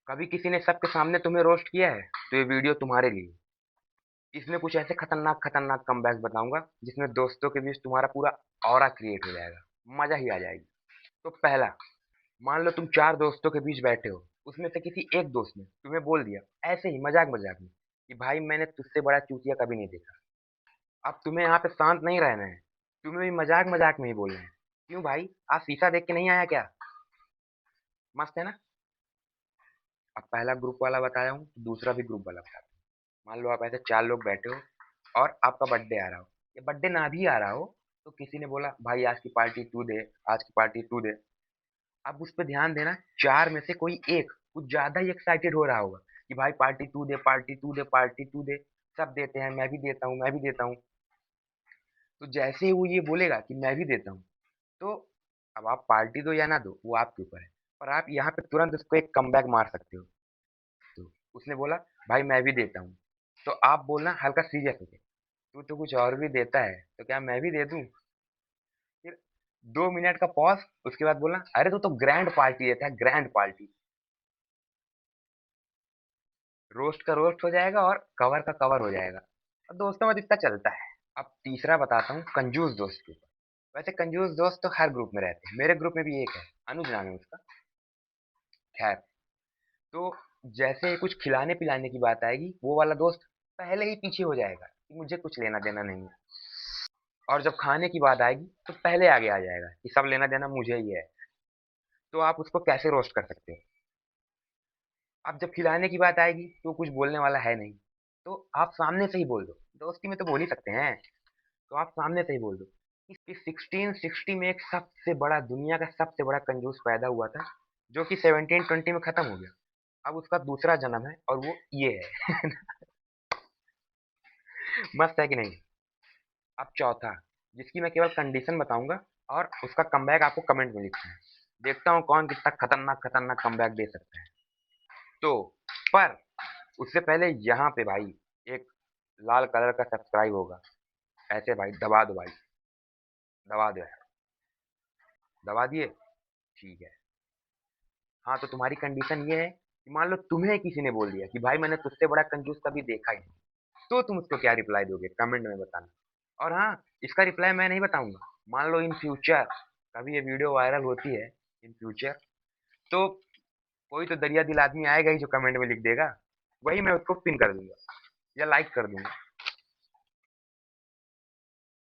कभी किसी ने सबके सामने तुम्हें रोस्ट किया है तो ये वीडियो तुम्हारे लिए। इसमें कुछ ऐसे खतरनाक खतरनाक कमबैक बताऊंगा जिसमें दोस्तों के बीच तुम्हारा पूरा ऑरा क्रिएट हो जाएगा। मजा ही आ जाएगी। तो पहला, मान लो तुम चार दोस्तों के बीच बैठे हो, उसमें से किसी एक दोस्त ने तुम्हें बोल दिया ऐसे ही मजाक मजाक में कि भाई मैंने तुझसे बड़ा चूतिया कभी नहीं देखा। अब तुम्हें यहाँ पे शांत नहीं रहना है, तुम्हें भी मजाक मजाक में ही बोलना है। क्यों भाई, आज शीशा देख के नहीं आया क्या? मस्त है ना? अब पहला ग्रुप वाला बताया हूँ, दूसरा भी ग्रुप वाला बताता हूँ। मान लो आप ऐसे चार लोग बैठे हो और आपका बर्थडे आ रहा हो, या बर्थडे ना भी आ रहा हो, तो किसी ने बोला भाई आज की पार्टी तू दे, आज की पार्टी तू दे। अब उस पर ध्यान देना, चार में से कोई एक कुछ ज्यादा ही एक्साइटेड हो रहा होगा कि भाई पार्टी तू दे, पार्टी तू दे, पार्टी तू दे। सब देते हैं, मैं भी देता हूँ, मैं भी देता हूँ। तो जैसे ही वो ये बोलेगा कि मैं भी देता हूँ, तो अब आप पार्टी दो या ना दो वो आपके ऊपर है। पर आप यहाँ पे तुरंत उसको एक कमबैक मार सकते हो। तो उसने बोला भाई मैं भी देता हूँ, तो आप बोलना हल्का सीरियस होके, तू तो कुछ और भी देता है तो क्या मैं भी दे दूं? फिर 2 मिनट का पॉज, उसके बाद बोलना अरे तू तो ग्रैंड पार्टी देता है, ग्रैंड पार्टी। रोस्ट का रोस्ट हो जाएगा और कवर का कवर हो जाएगा। और दोस्तों में तो इतना चलता है। अब तीसरा बताता हूँ कंजूस दोस्त के ऊपर। वैसे कंजूस दोस्त तो हर ग्रुप में रहते हैं, मेरे ग्रुप में भी एक है, अनुज नाम है उसका। खैर, तो जैसे ही कुछ खिलाने पिलाने की बात आएगी, वो वाला दोस्त पहले ही पीछे हो जाएगा कि मुझे कुछ लेना देना नहीं है। और जब खाने की बात आएगी तो पहले आगे आ जाएगा कि सब लेना देना मुझे ही है। तो आप उसको कैसे रोस्ट कर सकते हो? अब जब खिलाने की बात आएगी तो कुछ बोलने वाला है नहीं, तो आप सामने से ही बोल दो। दोस्ती में तो बोल ही सकते हैं, तो आप सामने से ही बोल दो कि 1660 में एक सबसे बड़ा, दुनिया का सबसे बड़ा कंजूस पैदा हुआ था, जो कि 1720 में खत्म हो गया। अब उसका दूसरा जन्म है और वो ये है। मस्त है कि नहीं? अब चौथा, जिसकी मैं केवल कंडीशन बताऊंगा और उसका कमबैक आपको कमेंट में लिखना है। देखता हूँ कौन कितना खतरनाक खतरनाक कमबैक दे सकता है। तो पर उससे पहले यहाँ पे भाई एक लाल कलर का सब्सक्राइब होगा, ऐसे भाई दबा दो भाई, दबा दो यार। दबा दिए? ठीक है। हाँ, तो तुम्हारी कंडीशन ये है कि मान लो तुम्हें किसी ने बोल दिया कि भाई मैंने तुझसे बड़ा कंजूस कभी देखा ही नहीं, तो तुम उसको क्या रिप्लाई दोगे कमेंट में बताना। और हाँ, इसका रिप्लाई मैं नहीं बताऊंगा। मान लो इन फ्यूचर कभी ये वीडियो वायरल होती है, इन फ्यूचर, तो कोई तो दरिया दिल आदमी आएगा ही जो कमेंट में लिख देगा, वही मैं उसको पिन कर दूंगा या लाइक कर दूंगा।